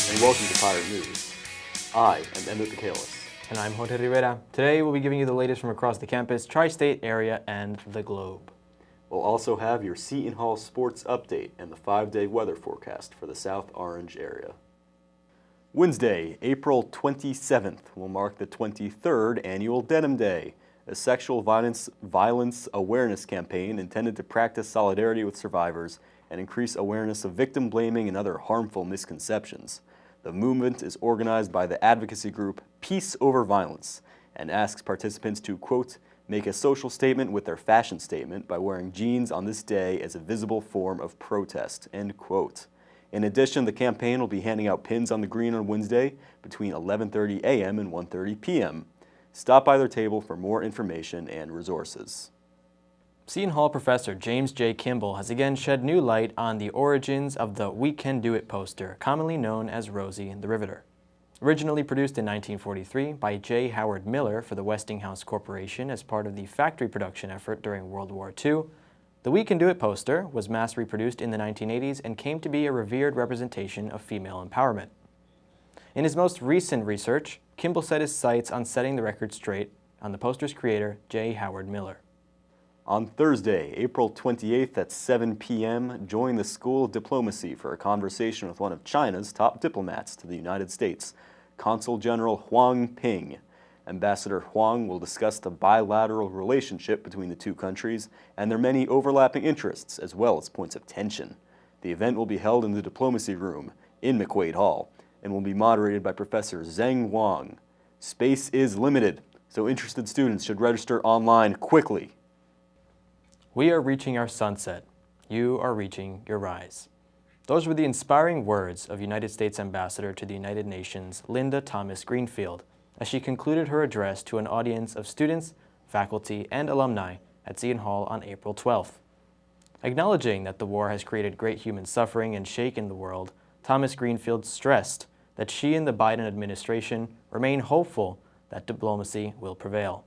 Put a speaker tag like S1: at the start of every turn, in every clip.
S1: and welcome to Pirate News. I am Emmett Bikales.
S2: And I'm Jorge Rivera. Today we'll be giving you the latest from across the campus, tri-state area, and the globe.
S1: We'll also have your Seton Hall sports update and the 5-day weather forecast for the South Orange area. Wednesday, April 27th will mark the 23rd annual Denim Day, a sexual violence awareness campaign intended to practice solidarity with survivors and increase awareness of victim blaming and other harmful misconceptions. The movement is organized by the advocacy group Peace Over Violence and asks participants to, quote, make a social statement with their fashion statement by wearing jeans on this day as a visible form of protest, end quote. In addition, the campaign will be handing out pins on the green on Wednesday between 11:30 a.m. and 1:30 p.m. Stop by their table for more information and resources.
S2: Seton Hall professor James J. Kimball has again shed new light on the origins of the We Can Do It poster, commonly known as Rosie the Riveter. Originally produced in 1943 by J. Howard Miller for the Westinghouse Corporation as part of the factory production effort during World War II, the We Can Do It poster was mass reproduced in the 1980s and came to be a revered representation of female empowerment. In his most recent research, Kimball set his sights on setting the record straight on the poster's creator, J. Howard Miller.
S1: On Thursday, April 28th at 7 p.m., join the School of Diplomacy for a conversation with one of China's top diplomats to the United States, Consul General Huang Ping. Ambassador Huang will discuss the bilateral relationship between the two countries and their many overlapping interests, as well as points of tension. The event will be held in the Diplomacy Room in McQuaid Hall and will be moderated by Professor Zheng Wang. Space is limited, so interested students should register online quickly.
S2: We are reaching our sunset. You are reaching your rise. Those were the inspiring words of United States Ambassador to the United Nations, Linda Thomas Greenfield, as she concluded her address to an audience of students, faculty, and alumni at Seton Hall on April 12th. Acknowledging that the war has created great human suffering and shaken the world, Thomas Greenfield stressed that she and the Biden administration remain hopeful that diplomacy will prevail.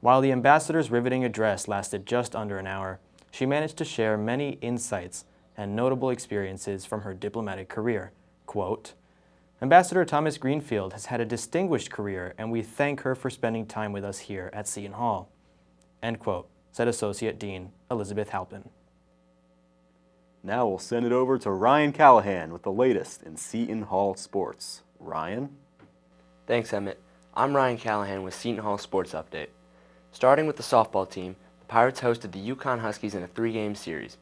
S2: While the ambassador's riveting address lasted just under an hour, she managed to share many insights and notable experiences from her diplomatic career. Quote, Ambassador Thomas Greenfield has had a distinguished career, and we thank her for spending time with us here at Seton Hall. End quote, said Associate Dean Elizabeth Halpin.
S1: Now we'll send it over to Ryan Callahan with the latest in Seton Hall sports. Ryan?
S3: Thanks, Emmett. I'm Ryan Callahan with Seton Hall Sports Update. Starting with the softball team, the Pirates hosted the Yukon Huskies in a 3-game series.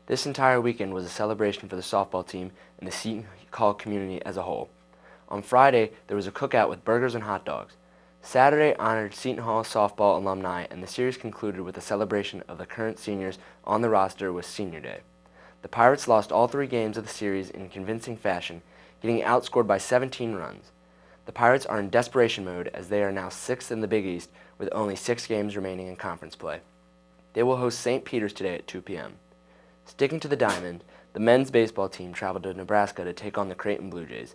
S3: This entire weekend was a celebration for the softball team and the Seton Hall community as a whole. On Friday, there was a cookout with burgers and hot dogs. Saturday honored Seton Hall softball alumni, and the series concluded with a celebration of the current seniors on the roster with Senior Day. The Pirates lost all 3 games of the series in convincing fashion, getting outscored by 17 runs. The Pirates are in desperation mode as they are now 6th in the Big East with only 6 games remaining in conference play. They will host St. Peter's today at 2 p.m. Sticking to the diamond, the men's baseball team traveled to Nebraska to take on the Creighton Blue Jays.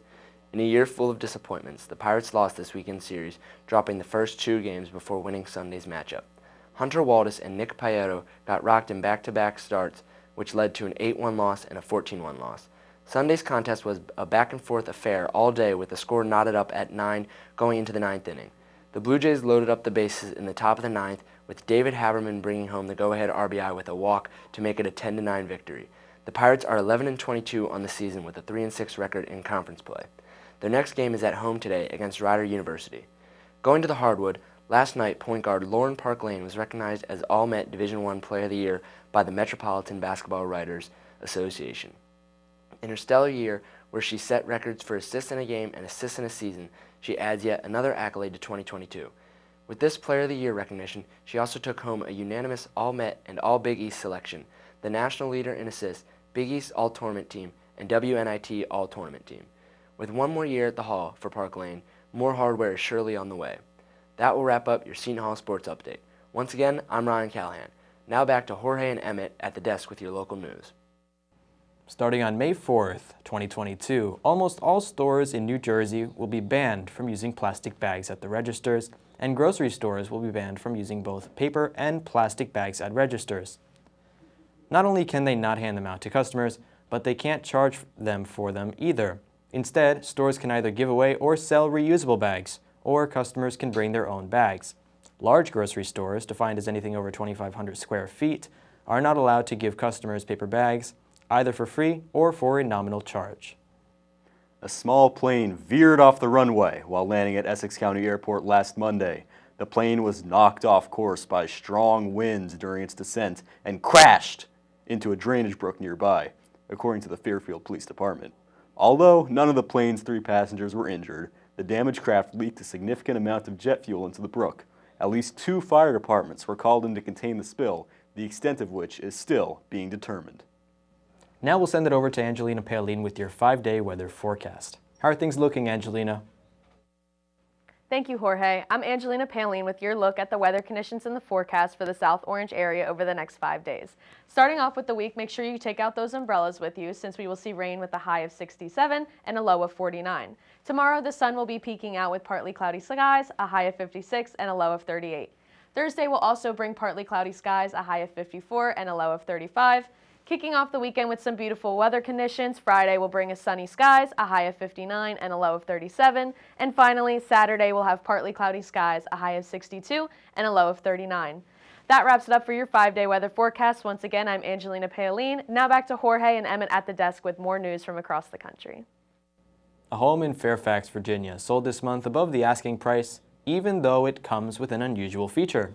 S3: In a year full of disappointments, the Pirates lost this weekend series, dropping the first 2 games before winning Sunday's matchup. Hunter Waldis and Nick Paeto got rocked in back-to-back starts, which led to an 8-1 loss and a 14-1 loss. Sunday's contest was a back-and-forth affair all day with the score knotted up at 9 going into the 9th inning. The Blue Jays loaded up the bases in the top of the 9th, with David Haberman bringing home the go-ahead RBI with a walk to make it a 10-9 victory. The Pirates are 11-22 on the season with a 3-6 record in conference play. Their next game is at home today against Rider University. Going to the hardwood, last night point guard Lauren Park Lane was recognized as All-Met Division I Player of the Year by the Metropolitan Basketball Writers Association. In her stellar year, where she set records for assists in a game and assists in a season, she adds yet another accolade to 2022. With this Player of the Year recognition, she also took home a unanimous All-Met and All-Big East selection, the national leader in assists, Big East All-Tournament Team, and WNIT All-Tournament Team. With one more year at the Hall for Park Lane, more hardware is surely on the way. That will wrap up your Seton Hall Sports Update. Once again, I'm Ryan Callahan. Now back to Jorge and Emmett at the desk with your local news.
S2: Starting on May 4th, 2022, almost all stores in New Jersey will be banned from using plastic bags at the registers, and grocery stores will be banned from using both paper and plastic bags at registers. Not only can they not hand them out to customers, but they can't charge them for them either. Instead, stores can either give away or sell reusable bags, or customers can bring their own bags. Large grocery stores, defined as anything over 2,500 square feet, are not allowed to give customers paper bags, either for free or for a nominal charge.
S1: A small plane veered off the runway while landing at Essex County Airport last Monday. The plane was knocked off course by strong winds during its descent and crashed into a drainage brook nearby, according to the Fairfield Police Department. Although none of the plane's 3 passengers were injured, the damaged craft leaked a significant amount of jet fuel into the brook. At least 2 fire departments were called in to contain the spill, the extent of which is still being determined.
S2: Now we'll send it over to Angelina Paoline with your 5-day weather forecast. How are things looking, Angelina?
S4: Thank you, Jorge. I'm Angelina Paoline with your look at the weather conditions in the forecast for the South Orange area over the next 5 days. Starting off with the week, make sure you take out those umbrellas with you since we will see rain with a high of 67 and a low of 49. Tomorrow, the sun will be peeking out with partly cloudy skies, a high of 56 and a low of 38. Thursday will also bring partly cloudy skies, a high of 54 and a low of 35. Kicking off the weekend with some beautiful weather conditions, Friday will bring us sunny skies, a high of 59 and a low of 37. And finally, Saturday will have partly cloudy skies, a high of 62 and a low of 39. That wraps it up for your 5-day weather forecast. Once again, I'm Angelina Paoline. Now back to Jorge and Emmett at the desk with more news from across the country.
S2: A home in Fairfax, Virginia sold this month above the asking price, even though it comes with an unusual feature: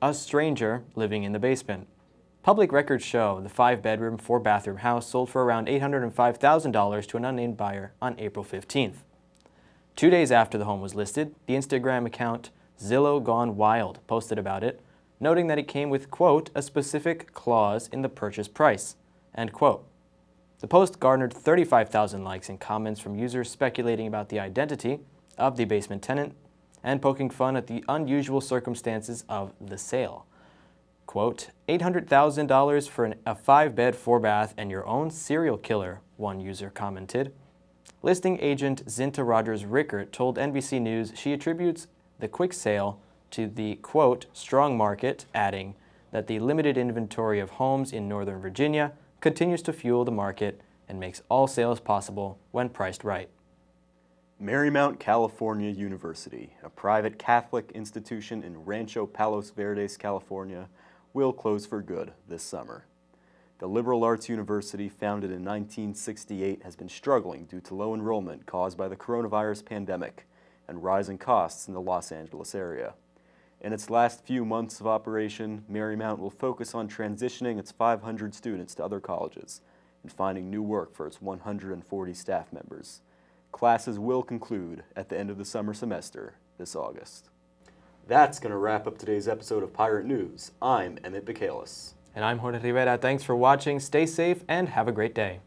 S2: a stranger living in the basement. Public records show the 5-bedroom, 4-bathroom house sold for around $805,000 to an unnamed buyer on April 15th. 2 days after the home was listed, the Instagram account Zillow Gone Wild posted about it, noting that it came with, quote, a specific clause in the purchase price, end quote. The post garnered 35,000 likes and comments from users speculating about the identity of the basement tenant and poking fun at the unusual circumstances of the sale. Quote, $800,000 for a 5-bed, 4-bath, and your own serial killer, one user commented. Listing agent Zinta Rogers-Rickert told NBC News she attributes the quick sale to the, quote, strong market, adding that the limited inventory of homes in Northern Virginia continues to fuel the market and makes all sales possible when priced right.
S1: Marymount California University, a private Catholic institution in Rancho Palos Verdes, California, will close for good this summer. The liberal arts university, founded in 1968, has been struggling due to low enrollment caused by the coronavirus pandemic and rising costs in the Los Angeles area. In its last few months of operation, Marymount will focus on transitioning its 500 students to other colleges and finding new work for its 140 staff members. Classes will conclude at the end of the summer semester this August. That's going to wrap up today's episode of Pirate News. I'm Emmett Bikales.
S2: And I'm Jorge Rivera. Thanks for watching. Stay safe and have a great day.